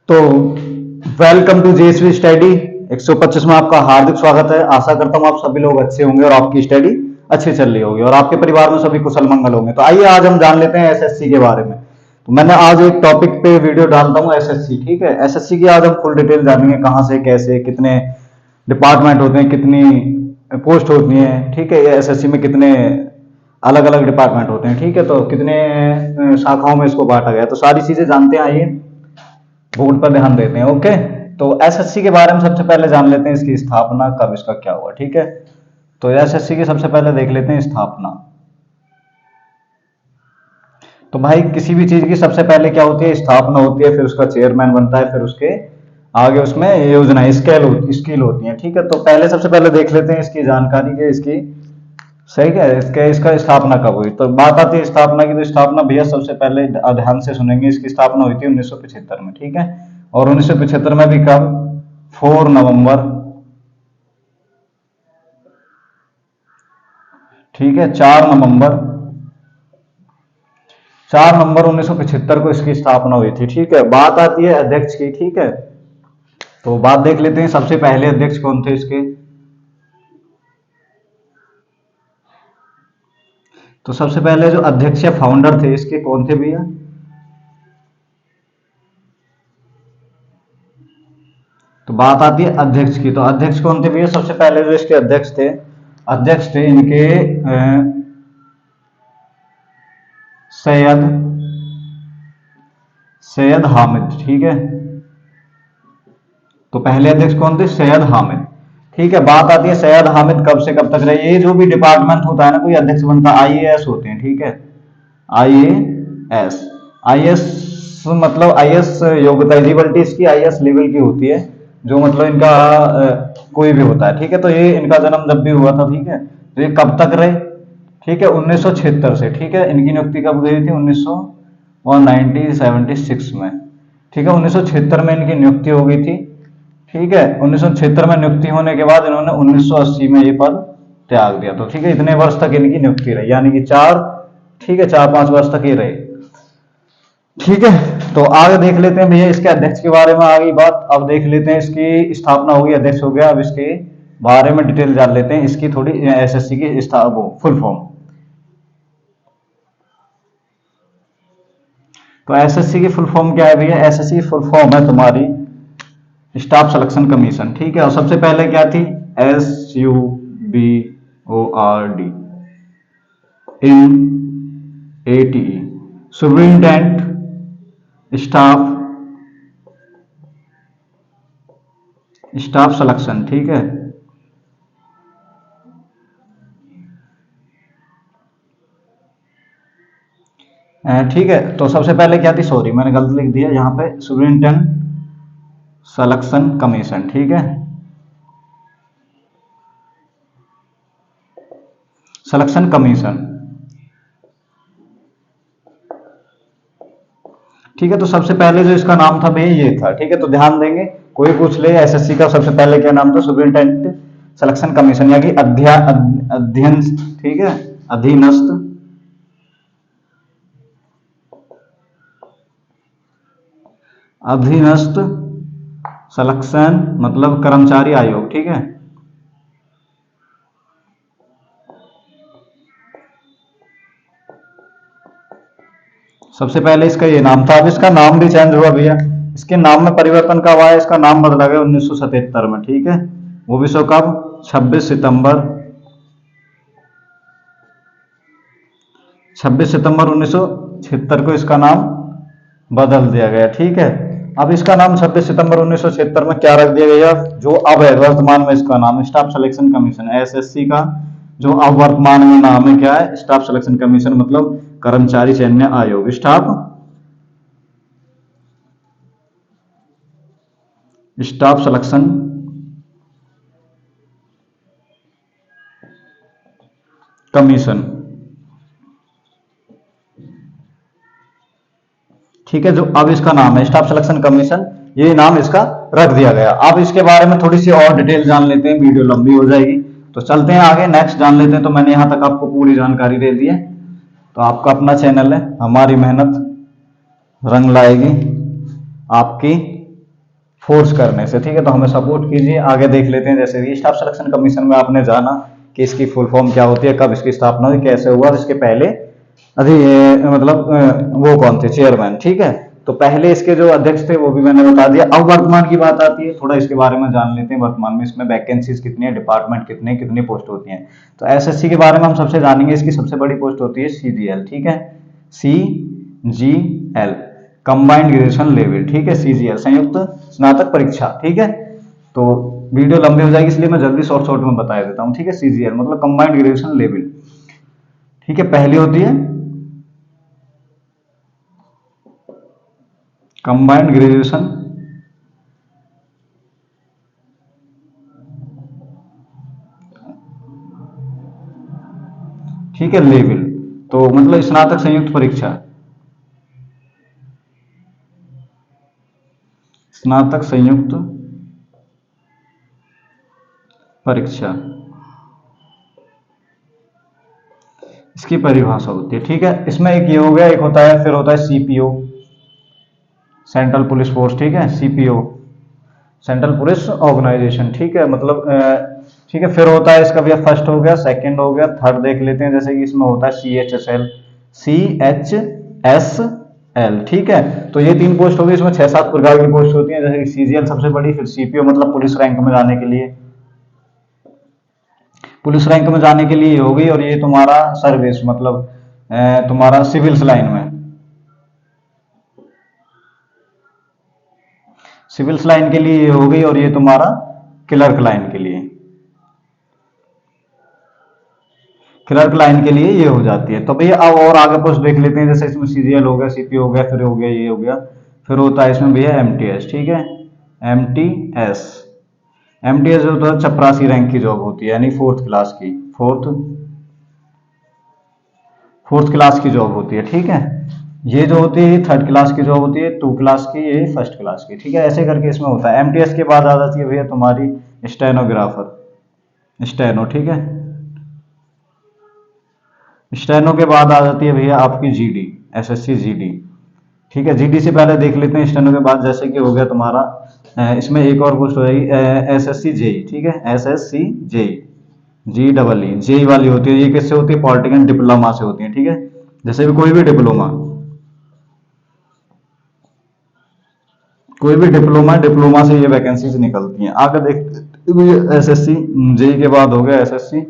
तो welcome to जेएसवी study 125 में आपका हार्दिक स्वागत है। आशा करता हूं आप सभी लोग अच्छे होंगे और आपकी स्टडी अच्छी चल रही होगी और आपके परिवार में सभी कुशल मंगल होंगे। तो आइए आज हम जान लेते हैं एसएससी के बारे में। तो मैंने आज एक टॉपिक पे वीडियो डालता हूं एसएससी, ठीक है। एसएससी की आज हम फुल डिटेल जानेंगे, कहां से कैसे कितने डिपार्टमेंट होते हैं, कितनी पोस्ट होती है, ठीक है। एसएससी में कितने अलग अलग डिपार्टमेंट होते हैं, ठीक है। तो कितने शाखाओं में इसको बांटा गया, तो सारी चीजें जानते हैं। आइए बोर्ड पर ध्यान देते हैं। ओके, तो एसएससी के बारे में सबसे पहले जान लेते हैं इसकी स्थापना कब, इसका क्या हुआ, ठीक है। तो एसएससी की सबसे पहले देख लेते हैं स्थापना। तो भाई किसी भी चीज की सबसे पहले क्या होती है, स्थापना होती है, फिर उसका चेयरमैन बनता है, फिर उसके आगे उसमें योजना स्कील होती है, ठीक है। तो पहले सबसे पहले देख लेते हैं इसकी जानकारी के, इसकी सही क्या है, इसका स्थापना कब हुई। तो बात आती है स्थापना की, तो स्थापना भैया सबसे पहले ध्यान से सुनेंगे, इसकी स्थापना हुई थी 1975 में, ठीक है। और 1975 में भी कब, 4 नवंबर, ठीक है, 4 नवंबर 1975 को इसकी स्थापना हुई थी, ठीक है। बात आती है अध्यक्ष की, ठीक है। तो बात देख लेते हैं सबसे पहले अध्यक्ष कौन थे इसके। तो सबसे पहले जो अध्यक्ष या फाउंडर थे इसके कौन थे भैया, तो बात आती है अध्यक्ष की। तो अध्यक्ष कौन थे भैया, सबसे पहले जो इसके अध्यक्ष थे इनके सैयद सैयद हामिद, ठीक है। तो पहले अध्यक्ष कौन थे, सैयद हामिद, ठीक है। बात आती है सैयद हामिद कब से कब तक रहे। ये जो भी डिपार्टमेंट होता है ना, कोई अध्यक्ष बनता है, आईएएस होते हैं, ठीक है। आईएएस आईएएस मतलब आईएएस योग्यता एलिजिबिलिटी इसकी आईएएस लेवल की होती है, जो मतलब इनका कोई भी होता है, ठीक है। तो ये इनका जन्म जब भी हुआ था, ठीक है। तो ये कब तक रहे, ठीक है, 1976 से, ठीक है। इनकी नियुक्ति कब गई थी, 1976 में, ठीक है। 1976 में इनकी नियुक्ति हो गई थी, ठीक है। 1976 में नियुक्ति होने के बाद इन्होंने 1980 में ये पद त्याग दिया। तो ठीक है, इतने वर्ष तक इनकी नियुक्ति रही, यानी कि ठीक है, 4-5 वर्ष तक ये रहे, ठीक है। तो आगे देख लेते हैं भैया इसके अध्यक्ष के बारे में, आगे बात अब देख लेते हैं। इसकी स्थापना होगी, अध्यक्ष हो गया, अब इसके बारे में डिटेल जान लेते हैं, इसकी थोड़ी एसएससी की फुल फॉर्म। तो एसएससी की फुल फॉर्म क्या है भैया, एसएससी की फुल फॉर्म है तुम्हारी स्टाफ सिलेक्शन कमीशन, ठीक है। और सबसे पहले क्या थी, SUBORD इन ATE, सुपरिटेंडेंट स्टाफ सिलेक्शन, ठीक है। ठीक है, तो सबसे पहले क्या थी, सॉरी मैंने गलत लिख दिया यहाँ पे, सुपरिटेंडेंट सिलेक्शन कमीशन, ठीक है, सिलेक्शन कमीशन, ठीक है। तो सबसे पहले जो इसका नाम था भैया ये था, ठीक है। तो ध्यान देंगे, कोई पूछ ले एसएससी का सबसे पहले क्या नाम था, सुपरिटेंडेंट सिलेक्शन कमीशन, यानी कि अध्ययन, ठीक है, अधीनस्थ अधीनस्थ सिलेक्शन मतलब कर्मचारी आयोग, ठीक है। सबसे पहले इसका ये नाम था। अब इसका नाम भी चेंज हुआ भैया, इसके नाम में परिवर्तन कब आया, इसका नाम बदला गया 1977 में, ठीक है। वो भी सो कब, 26 सितंबर 1976 को इसका नाम बदल दिया गया, ठीक है। अब इसका नाम 26 सितंबर 1976 में क्या रख दिया गया, जो अब है वर्तमान में इसका नाम स्टाफ सिलेक्शन कमीशन, एसएससी का जो अब वर्तमान में नाम है क्या है, स्टाफ सिलेक्शन कमीशन मतलब कर्मचारी चयन आयोग, स्टाफ सिलेक्शन कमीशन, ठीक है। जो अब इसका नाम है स्टाफ सिलेक्शन कमीशन, ये नाम इसका रख दिया गया। अब इसके बारे में थोड़ी सी और डिटेल जान लेते हैं, वीडियो लंबी हो जाएगी, तो चलते हैं आगे, नेक्स्ट जान लेते हैं। तो मैंने यहां तक आपको पूरी जानकारी दे दी है। तो आपका अपना चैनल है, हमारी मेहनत रंग लाएगी आपकी फोर्स करने से, ठीक है। तो हमें सपोर्ट कीजिए। आगे देख लेते हैं, जैसे भी स्टाफ सिलेक्शन कमीशन में आपने जाना कि इसकी फुल फॉर्म क्या होती है, कब इसकी स्थापना हुई, कैसे हुआ, इसके पहले मतलब वो कौन थे चेयरमैन, ठीक है। तो पहले इसके जो अध्यक्ष थे वो भी मैंने बता दिया। अब वर्तमान की बात आती है, थोड़ा इसके बारे में जान लेते हैं। वर्तमान में इसमें वैकेंसीज कितनी है, डिपार्टमेंट कितने, कितनी पोस्ट होती हैं। तो एसएससी के बारे में हम सबसे जानेंगे। इसकी सबसे बड़ी पोस्ट होती है सीजीएल, ठीक है। सीजीएल कंबाइंड ग्रेजुएशन लेवल, ठीक है। सीजीएल संयुक्त स्नातक परीक्षा, ठीक है। तो वीडियो लंबी हो जाएगी इसलिए मैं जल्दी शॉर्ट शॉर्ट में बता देता हूँ, ठीक है। सीजीएल मतलब कंबाइंड ग्रेजुएशन लेवल, ठीक है। पहली होती है कंबाइंड ग्रेजुएशन ठीक है लेवल, तो मतलब स्नातक संयुक्त परीक्षा, स्नातक संयुक्त परीक्षा इसकी परिभाषा होती है, ठीक है। इसमें एक ये हो गया, एक होता है, फिर होता है सीपीओ सेंट्रल पुलिस फोर्स, ठीक है। सीपीओ सेंट्रल पुलिस ऑर्गेनाइजेशन, ठीक है। मतलब ठीक है। फिर होता है इसका भैया फर्स्ट हो गया, सेकंड हो गया, थर्ड देख लेते हैं। जैसे कि इसमें होता है CHSL, CHSL, ठीक है। तो ये तीन पोस्ट होगी। इसमें 6-7 प्रकार की पोस्ट होती है, जैसे कि सीजीएल सबसे बड़ी, फिर सीपीओ मतलब पुलिस रैंक में जाने के लिए, पुलिस रैंक में जाने के लिए हो गई। और ये तुम्हारा सर्विस मतलब तुम्हारा सिविल्स लाइन में, सिविल्स लाइन के लिए हो गई। और ये तुम्हारा क्लर्क लाइन के लिए, क्लर्क लाइन के लिए ये हो जाती है। तो भैया अब और आगे पोस्ट देख लेते हैं। जैसे इसमें सीजीएल हो गया, सीपीओ हो गया, फिर हो गया ये हो गया, फिर होता है इसमें भैया एमटीएस, ठीक है। एमटीएस, एमटीएस जो होता है चपरासी रैंक की जॉब होती है, यानी फोर्थ क्लास की, फोर्थ क्लास की जॉब होती है, ठीक है। ये जो होती है थर्ड क्लास की जॉब होती है, 2 क्लास की, ये फर्स्ट क्लास की, ठीक है। ऐसे करके इसमें होता है। एमटीएस के बाद आ जाती है भैया तुम्हारी स्टेनोग्राफर, स्टेनो, ठीक है। स्टेनो के बाद आ जाती है भैया आपकी जीडी, एसएससी जीडी, ठीक है। जीडी से पहले देख लेते हैं स्टेनो के बाद, जैसे कि हो गया तुम्हारा इसमें एक और पोस्ट हो जाएगी एसएससी जेई, ठीक है। एसएससी जेई, GEE जेई वाली होती है। ये किससे होती है, पॉलिटिकल डिप्लोमा से होती है, ठीक है। जैसे भी कोई भी डिप्लोमा, कोई भी डिप्लोमा, डिप्लोमा से ये वैकेंसीज निकलती हैं। आगे देखते एसएससी जेई के बाद हो गया एसएससी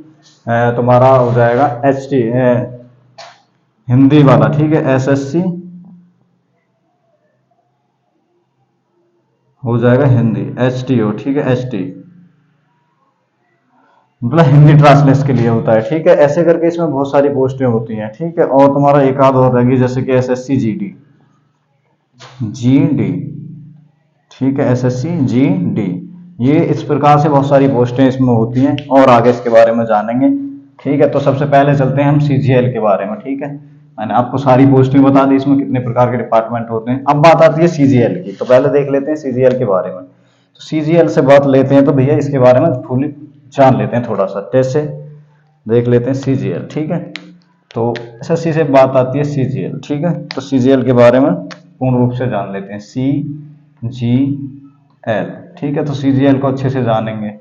तुम्हारा हो जाएगा HT हिंदी वाला, ठीक है। एसएससी हो जाएगा हिंदी, HTO, ठीक है। HT मतलब हिंदी ट्रांसलेट के लिए होता है, ठीक है। ऐसे करके इसमें बहुत सारी पोस्टें होती हैं, ठीक है। और तुम्हारा एक आध और रहेगी, जैसे कि एसएससी जीडी, जीडी, ठीक है। एसएससी जीडी, ये इस प्रकार से बहुत सारी पोस्टें इसमें होती हैं, और आगे इसके बारे में जानेंगे, ठीक है। तो सबसे पहले चलते हैं हम सीजीएल के बारे में, ठीक है। मैंने आपको सारी पोस्टें बता दी, इसमें कितने प्रकार के डिपार्टमेंट होते हैं। अब बात आती है सीजीएल की, तो पहले देख लेते हैं सीजीएल के बारे में। तो सीजीएल से बात लेते हैं तो भैया इसके बारे में फुली जान लेते हैं थोड़ा सा। जैसे देख लेते हैं सीजीएल, ठीक है। तो एसएससी से बात आती है सीजीएल, ठीक है। तो सीजीएल के बारे में पूर्ण रूप से जान लेते हैं, CGL, ठीक है। तो सीजीएल को अच्छे से जानेंगे,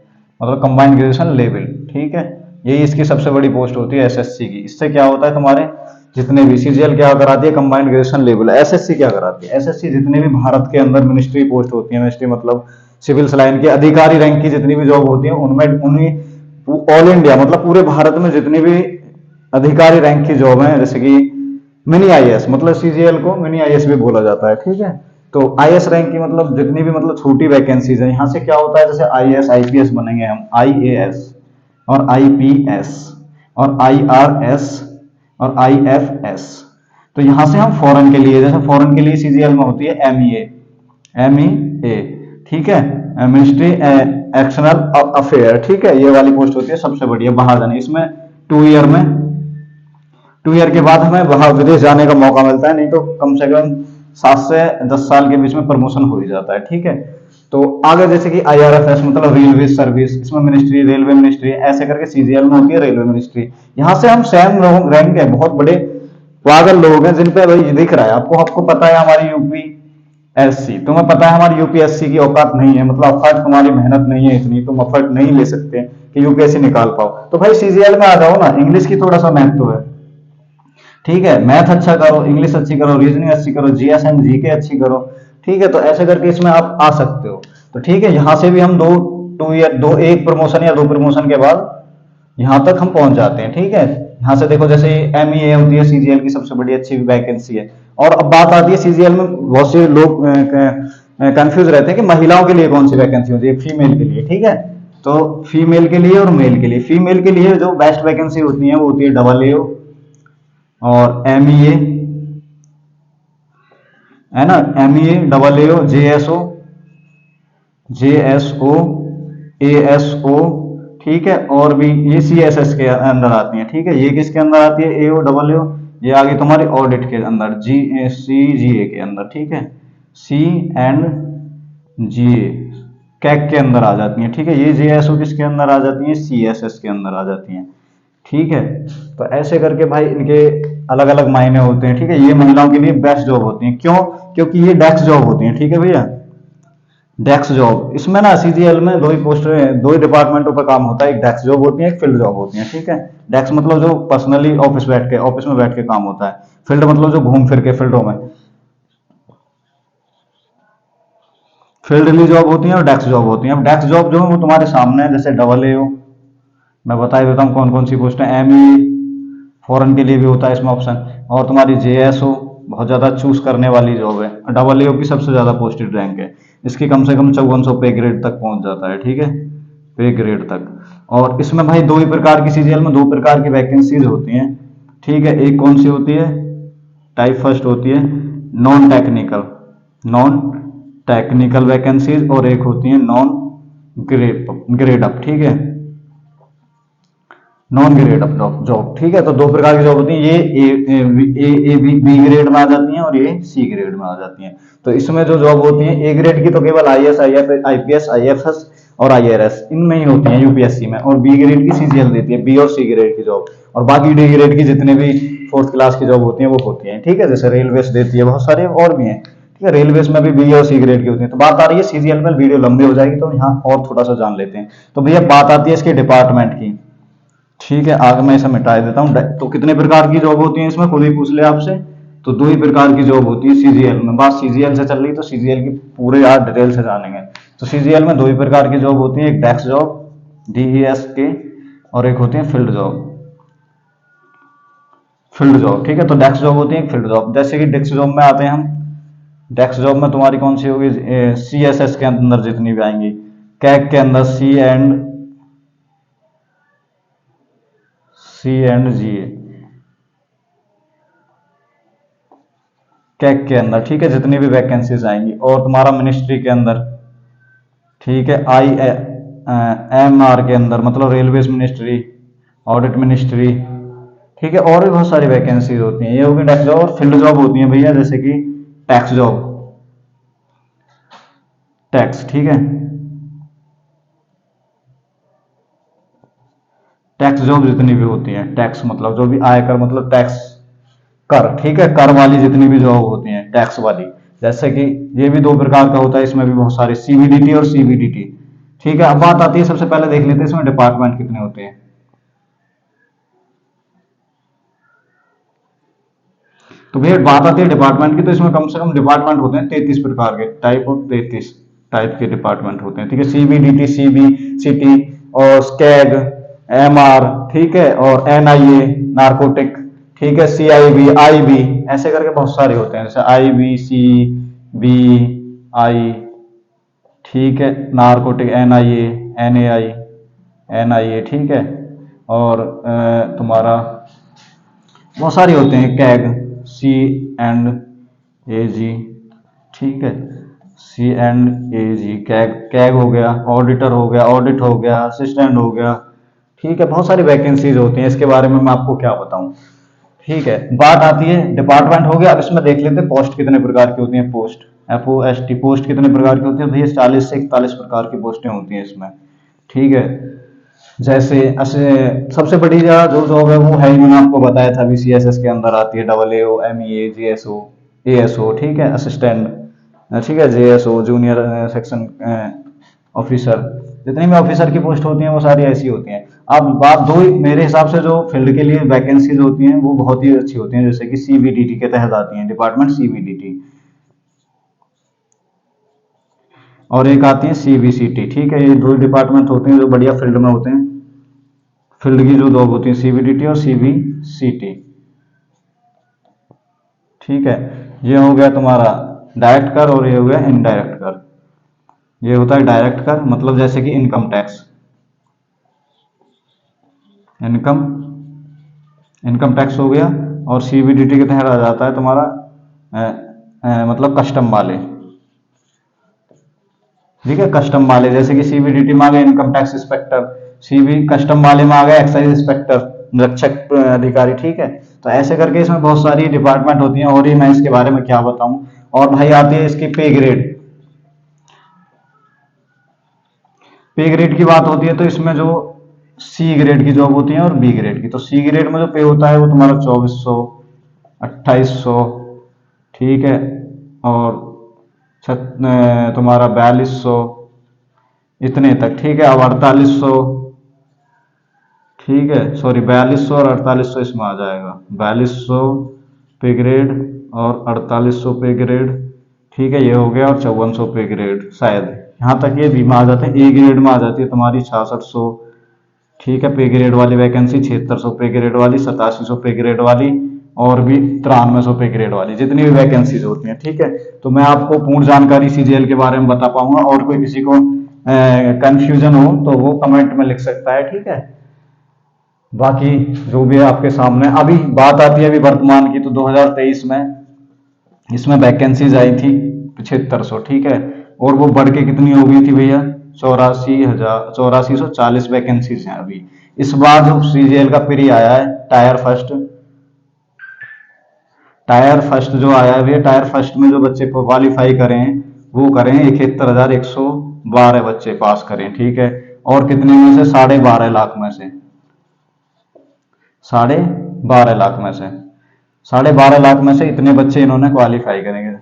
मतलब कंबाइंड ग्रेजुएशन लेवल, ठीक है। यही इसकी सबसे बड़ी पोस्ट होती है एसएससी की। इससे क्या होता है, तुम्हारे जितने भी, सीजीएल क्या कराती है, कंबाइंड ग्रेजुएशन लेवल। एसएससी क्या कराती है, एसएससी जितने भी भारत के अंदर मिनिस्ट्री पोस्ट होती है, मिनिस्ट्री मतलब सिविल्स लाइन के अधिकारी रैंक की जितनी भी जॉब होती है, उनमें उन्हीं ऑल इंडिया मतलब पूरे भारत में जितनी भी अधिकारी रैंक की जॉब है, जैसे कि मिनी आईएएस, मतलब सीजीएल को मिनी आईएएस भी बोला जाता है, ठीक है। तो आईएएस रैंक की मतलब जितनी भी मतलब छोटी वैकेंसीज है, यहाँ से क्या होता है, जैसे आईएएस आईपीएस बनेंगे हम, आईएएस और आईपीएस और आईआरएस और आईएफएस। तो यहाँ से हम फॉरेन के लिए, जैसे फॉरेन के लिए सीजीएल में होती है एमईए, एमईए, ठीक है, मिनिस्ट्री एक्सटर्नल अफेयर, ठीक है। ये वाली पोस्ट होती है सबसे बढ़िया, बाहर जाने। इसमें 2 ईयर में, 2 ईयर के बाद हमें बाहर विदेश जाने का मौका मिलता है, नहीं तो कम से कम 7 से 10 साल के बीच में प्रमोशन हो ही जाता है, ठीक है। तो आगे जैसे कि आईआरएफएस मतलब रेलवे सर्विस, इसमें मिनिस्ट्री, रेलवे मिनिस्ट्री, ऐसे करके सीजीएल में होती है रेलवे मिनिस्ट्री। यहाँ से हम सेम लोग रैंक है, बहुत बड़े पागल लोग हैं जिन पे भाई दिख रहा है आपको, आपको पता है हमारी यूपी एससी, तुम्हें पता है हमारी यूपीएससी की औकात नहीं है, मतलब एफर्ट तुम्हारी मेहनत नहीं है इतनी, तुम एफर्ट नहीं ले सकते कि यूपीएससी निकाल पाओ, तो भाई सीजीएल में आ जाओ ना। इंग्लिश की थोड़ा सा महत्व है, ठीक है, मैथ अच्छा करो, इंग्लिश अच्छी करो, रीजनिंग अच्छी करो, जीएस एंड जीके अच्छी करो, ठीक है, तो ऐसे करके इसमें आप आ सकते हो। तो ठीक है, यहाँ से भी हम दो टू ईयर दो एक प्रमोशन या दो प्रमोशन के बाद यहाँ तक हम पहुंच जाते हैं, ठीक है। यहाँ से देखो, जैसे एम होती है सीजीएल की सबसे बड़ी अच्छी वैकेंसी है। और अब बात आती है सीजीएल में, बहुत से लोग कंफ्यूज रहते हैं कि महिलाओं के लिए कौन सी वैकेंसी होती है, फीमेल के लिए, ठीक है। तो फीमेल के लिए और मेल के लिए, फीमेल के लिए जो बेस्ट वैकेंसी होती है वो होती है डबल ए और एम है ना, M E double A J S O A S O, ठीक है, और भी ये सी एस एस के अंदर आती है, ठीक है। ये किसके अंदर आती है, ए ओ डबल ए, ये आगे तुम्हारी ऑडिट के अंदर, जी सी जी ए के अंदर, ठीक है, सी एंड जी ए कैक के अंदर आ जाती हैं, ठीक है। ये जे एस ओ किसके अंदर आ जाती हैं, सी एस एस के अंदर आ जाती हैं, ठीक है। तो ऐसे करके भाई इनके अलग अलग मायने होते हैं, ठीक है। ये महिलाओं के लिए बेस्ट जॉब होती है, क्यों, क्योंकि ये डेस्क जॉब होती है, ठीक है भैया, डेस्क जॉब। इसमें ना सीजीएल में दो ही पोस्ट, दो ही डिपार्टमेंटों पर काम होता है, एक डेस्क जॉब होती है, एक फील्ड जॉब होती है, ठीक है। डेस्क मतलब जो पर्सनली ऑफिस में बैठ के काम होता है, फील्ड मतलब जो घूम फिर के फील्डों में, फील्डली जॉब होती है और डेस्क जॉब होती है। अब डेस्क जॉब जो है वो तुम्हारे सामने है, जैसे डबल ए हो, मैं बता ही देता हूँ कौन कौन सी पोस्ट है। एम ई फॉरेन के लिए भी होता है इसमें ऑप्शन, और तुम्हारी जे एस ओ बहुत ज़्यादा चूज करने वाली जॉब है, डबल ए ओ की सबसे ज़्यादा पोस्टेड रैंक है, इसकी कम से कम 5400 पे ग्रेड तक पहुंच जाता है, ठीक है, पे ग्रेड तक। और इसमें भाई दो ही प्रकार की सीजीएल में दो प्रकार की वैकेंसीज होती हैं, ठीक है। एक कौन सी होती है, टाइप फर्स्ट होती है नॉन टेक्निकल वैकेंसीज, और एक होती है नॉन ग्रेड अप, ठीक है, नॉन ग्रेड अप जॉब, ठीक है। तो दो प्रकार की जॉब होती हैं, ये ए बी ग्रेड में आ जाती हैं और ये सी ग्रेड में आ जाती हैं। तो इसमें जो जॉब होती है ए ग्रेड की तो केवल आईएएस आईपीएस आईएफएस और आईआरएस इनमें ही होती है यूपीएससी में, और बी ग्रेड की सीजीएल देती है, बी और सी ग्रेड की जॉब, और बाकी डी ग्रेड की जितने भी फोर्थ क्लास की जॉब होती है वो होती है, ठीक है। जैसे रेलवे देती है, बहुत सारे और भी हैं, ठीक है, रेलवे में भी बी और सी ग्रेड की होती है। तो बात आ रही है सीजीएल में, वीडियो लंबी हो जाएगी तो यहाँ और थोड़ा सा जान लेते हैं। तो भैया बात आती है इसके डिपार्टमेंट की, ठीक है, आगे मैं इसे मिटा देता हूँ। तो कितने प्रकार की जॉब होती है इसमें, खुद ही पूछ ले आपसे। तो दो ही प्रकार की जॉब होती है सीजीएल में, बात सीजीएल से चल रही तो सीजीएल की पूरे आज डिटेल से जानेंगे। तो सीजीएल में दो ही प्रकार की जॉब होती है, एक डेस्क जॉब डीईएस के, और एक होती है फील्ड जॉब, ठीक है। तो डेस्क जॉब होती है, फील्ड जॉब। जैसे कि डेस्क जॉब में आते हैं हम, डेस्क जॉब में तुम्हारी कौन सी होगी, सी एस एस के अंदर जितनी भी आएंगी, कैक के अंदर सी एंड जी, कैक के अंदर, ठीक है, जितनी भी वैकेंसीज आएंगी, और तुम्हारा मिनिस्ट्री के अंदर, ठीक है, आई एम आर के अंदर, मतलब रेलवेज मिनिस्ट्री, ऑडिट मिनिस्ट्री, ठीक है, और भी बहुत सारी वैकेंसीज होती हैं। ये होगी डेस्क जॉब। और फील्ड जॉब होती है भैया, जैसे कि टैक्स जॉब, टैक्स, ठीक है, टैक्स जॉब जितनी भी होती है, टैक्स मतलब जो भी आयकर, मतलब टैक्स, कर, ठीक है, कर वाली जितनी भी जॉब होती हैं टैक्स वाली, जैसे कि ये भी दो प्रकार का होता है, इसमें भी बहुत सारे सीबीडीटी और सीबीडीटी, ठीक है। अब बात आती है, सबसे पहले देख लेते हैं इसमें डिपार्टमेंट कितने होते हैं। तो भैया बात आती है डिपार्टमेंट की, तो इसमें कम से कम डिपार्टमेंट होते हैं 33 प्रकार के, टाइप ऑफ 33 टाइप के डिपार्टमेंट होते हैं, ठीक है। सीबीडीटी, सीबी, सिटी, और स्कैग, एमआर, ठीक है, और एनआईए नारकोटिक, ठीक है, सीआईबी, आईबी, ऐसे करके बहुत सारे होते हैं, जैसे आईबी, सी बी आई, ठीक है, नारकोटिक, एनआईए, एनएआई, एनआईए, ठीक है, और तुम्हारा बहुत सारे होते हैं, CAG, C and A G, ठीक है, C and A G, CAG, CAG हो गया, ऑडिटर हो गया, ऑडिट हो गया, असिस्टेंट हो गया, ठीक है। बहुत सारी वैकेंसीज होती हैं, इसके बारे में मैं आपको क्या बताऊं, ठीक है। बात आती है डिपार्टमेंट हो गया, अब इसमें देख लेते हैं पोस्ट कितने प्रकार की होती हैं, post F O S T, post कितने प्रकार की होती है भैया, 40 से 41 प्रकार की पोस्टें होती हैं इसमें, ठीक है। जैसे सबसे बड़ी जो जॉब है वो है ही, मैंने आपको बताया था, बीसीएसएस के अंदर आती है, double A O, M E A, G S O, A S O, ठीक है, असिस्टेंट, ठीक है, जेएसओ जूनियर सेक्शन ऑफिसर, जितनी भी ऑफिसर की पोस्ट होती हैं वो सारी ऐसी होती हैं। अब बात दो, मेरे हिसाब से जो फील्ड के लिए वैकेंसीज होती हैं वो बहुत ही अच्छी होती हैं, जैसे कि सीबीडीटी के तहत आती हैं, डिपार्टमेंट सीबीडीटी, और एक आती है सीबीसीटी। ठीक है, ये दो डिपार्टमेंट होते हैं जो बढ़िया फील्ड में होते हैं, फील्ड की जो जॉब होती है, सीबीडीटी और सीबीसीटी। ठीक है, ये हो गया तुम्हारा डायरेक्ट कर और ये हो गया इनडायरेक्ट कर। ये होता है डायरेक्ट कर, मतलब जैसे कि income tax, income income tax हो गया। और सीबीडीटी के तहत आ जाता है तुम्हारा मतलब कस्टम वाले। ठीक है, कस्टम वाले जैसे कि सीबीडीटी में आ गए income tax inspector, CB custom वाले में आ गए एक्साइज इंस्पेक्टर, रक्षक अधिकारी। ठीक है, तो ऐसे करके इसमें बहुत सारी डिपार्टमेंट होती हैं, और ही मैं इसके बारे में क्या बताऊं। और भाई आती है इसकी पे ग्रेड। पे ग्रेड की बात होती है तो इसमें जो सी ग्रेड की जॉब होती है और बी ग्रेड की, तो सी ग्रेड में जो पे होता है वो तुम्हारा 2400, 2800। ठीक है, और तुम्हारा 4200, इतने तक। ठीक है, अब 4800, ठीक है सॉरी 4200 और 4800 इसमें आ जाएगा, 4200 पे ग्रेड और 4800 पे ग्रेड। ठीक है, ये हो गया, और 5400 पे ग्रेड शायद, यहाँ तक ये बीमा आ जाते हैं। ए ग्रेड में आ जाती है तुम्हारी 6600। ठीक है, पे ग्रेड वाली वैकेंसी 7600 पे ग्रेड वाली, 8700 पे ग्रेड वाली, और भी 9300 पे ग्रेड वाली, जितनी भी वैकेंसीज होती हैं। ठीक है, तो मैं आपको पूर्ण जानकारी सीजीएल के बारे में बता पाऊंगा, और कोई किसी को कंफ्यूजन हो तो वो कमेंट में लिख सकता है। ठीक है, बाकी जो भी है आपके सामने। अभी बात आती है अभी वर्तमान की, तो 2023 में इसमें वैकेंसीज आई थी 7500। ठीक है, और वो बढ़ के कितनी हो गई थी भैया, 8440 वैकेंसीज हैं अभी। इस बार जो सीजीएल का प्री आया है टायर फर्स्ट, टायर फर्स्ट जो आया है भैया, टायर फर्स्ट में जो बच्चे क्वालिफाई करें वो करें 71,112 बच्चे पास करें। ठीक है, और कितने में से, 12.5 लाख में से, 12.5 लाख में से, 12.5 लाख में से इतने बच्चे इन्होंने क्वालिफाई करेंगे।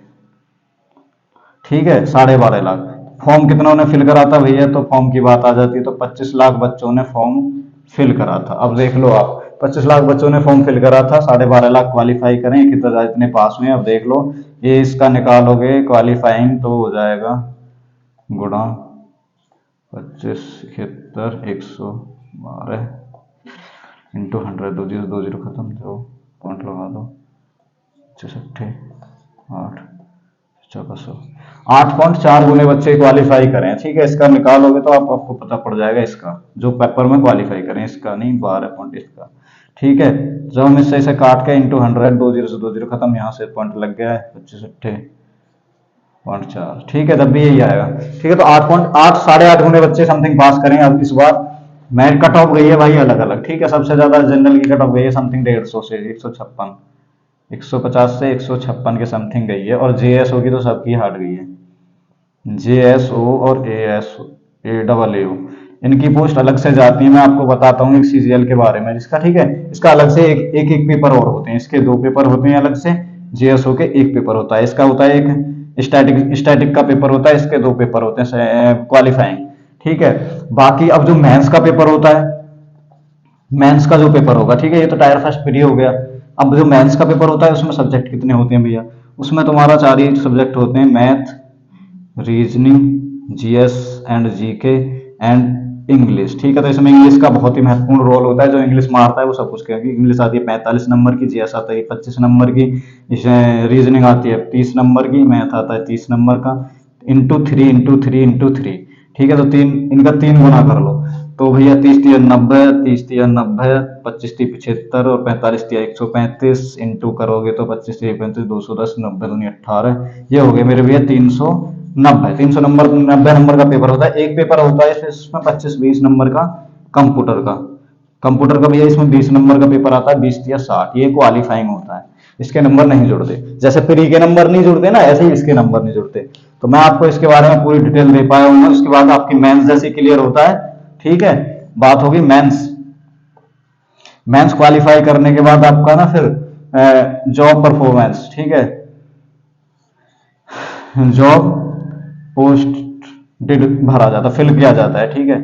ठीक है, 12.5 लाख। फॉर्म कितनों ने फिल करा था भैया, तो फॉर्म की बात आ जाती है तो 25 लाख बच्चों ने फॉर्म फिल करा था। अब देख लो आप, 25 लाख बच्चों ने फॉर्म फिल करा था, 12.5 लाख क्वालिफाई करें, कितना इतने पास हुए। अब देख लो, ये इसका निकालोगे क्वालिफाइंग तो हो जाएगा गुणा 25, 71,112 इंटू 100, दो जीरो खत्म, दो पॉइंट लगा दो, 66, 8, 1400, 8.4 गुने बच्चे क्वालिफाई करें। ठीक है, इसका निकालोगे तो आपको पता पड़ जाएगा, इसका जो पेपर में क्वालिफाई करें, इसका नहीं, 12 पॉइंट इसका। ठीक है, जब हम इससे इसे काट के इंटू 100, दो जीरो से दो जीरो खत्म, यहाँ से पॉइंट लग गया है, 25.4। ठीक है, तब भी यही आएगा। ठीक है, तो 8.8, 8.5 गुने बच्चे समथिंग पास करें अब इस बार। मेरिट कट ऑफ गई है भाई अलग अलग। ठीक है, सबसे ज्यादा जनरल की कट ऑफ गई है समथिंग 150 से 156, 150 से 156 के समथिंग गई है, और जेएसओ की तो सबकी हट गई है। जेएसओ और ए डबल ए, इनकी पोस्ट अलग से जाती है। मैं आपको बताता हूँ एक सीजीएल के बारे में जिसका। ठीक है, इसका अलग से एक पेपर और होते हैं, इसके 2 पेपर होते हैं अलग से। जेएसओ के 1 पेपर होता है, इसका होता है एक स्टैटिक स्टैटिक का पेपर होता है, इसके 2 पेपर होते हैं क्वालिफाइंग। ठीक है, बाकी अब जो मेंस का पेपर होता है, मेंस का जो पेपर होगा, ठीक है, ये तो टायर फर्स्ट पीडी हो गया। अब जो मेंस का पेपर होता है उसमें सब्जेक्ट कितने होते हैं भैया, उसमें तुम्हारा 4 ही सब्जेक्ट होते हैं, math, reasoning, GS and GK and English. ठीक है, तो इसमें इंग्लिश का बहुत ही महत्वपूर्ण रोल होता है, जो इंग्लिश मारता है वो सब कुछ करेगी। इंग्लिश आती है 45 नंबर की, जीएस आता है 25 नंबर की, रीजनिंग आती है 30 नंबर की, मैथ आता है 30 नंबर का, इंटू थ्री। ठीक है, तो इनका 3 गुना कर लो, तो भैया 30 3 90, 30 3 90, 25 3 75 और 45 3 135, इंटू करोगे तो 25 3 35, 210, 90 2 18, ये हो गए मेरे भैया 390। 390 90 नंबर का पेपर होता है, एक पेपर होता है इसमें 25 20 नंबर का कंप्यूटर का। कंप्यूटर का भैया इसमें 20 नंबर का पेपर आता है, 20 या 60, ये क्वालिफाइंग होता है, इसके नंबर नहीं जुड़ते। जैसे प्री के नंबर नहीं जुड़ते ना, ऐसे ही इसके नंबर नहीं जुड़ते। तो मैं आपको इसके बारे में पूरी डिटेल दे पाया हूँ। उसके बाद आपकी मेंस जैसे क्लियर होता है। ठीक है, बात होगी मेंस। मेंस क्वालिफाई करने के बाद आपका ना फिर जॉब परफॉर्मेंस। ठीक है, जॉब पोस्ट भरा जाता, फिल किया जाता है, ठीक है।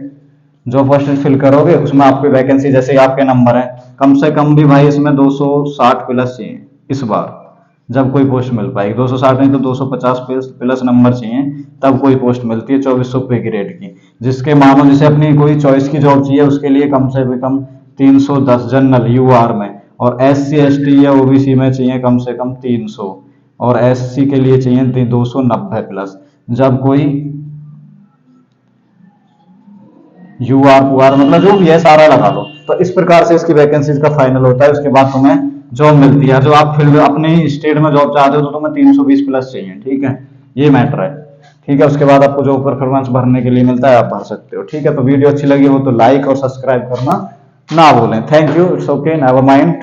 जॉब पोस्ट फिल करोगे उसमें आपकी वैकेंसी, जैसे आपके नंबर है, कम से कम भी भाई इसमें 260 प्लस चाहिए इस बार, जब कोई पोस्ट मिल पाएगी। 260 नहीं तो 250 प्लस नंबर चाहिए, तब कोई पोस्ट मिलती है 2400 रुपये की रेट की। जिसके मानो जैसे अपनी कोई चॉइस की जॉब चाहिए, उसके लिए कम से कम 310 जनरल यूआर में, और SC ST या OBC में चाहिए कम से कम 300, और SC के लिए चाहिए 290 प्लस। जब कोई UR मतलब जो भी है सारा लगा लो, तो इस प्रकार से इसकी वैकेंसीज का फाइनल होता है। उसके बाद तुम्हें जॉब मिलती है। जो आप फील्ड अपने ही स्टेट में जॉब चाहते हो तो तुम्हें 320 प्लस चाहिए, ठीक है, ये मैटर है, ठीक है। उसके बाद आपको जो परफॉर्मेंस भरने के लिए मिलता है आप भर सकते हो, ठीक है। तो वीडियो अच्छी लगी हो तो लाइक और सब्सक्राइब करना ना भूलें। Thank you, it's okay, never mind.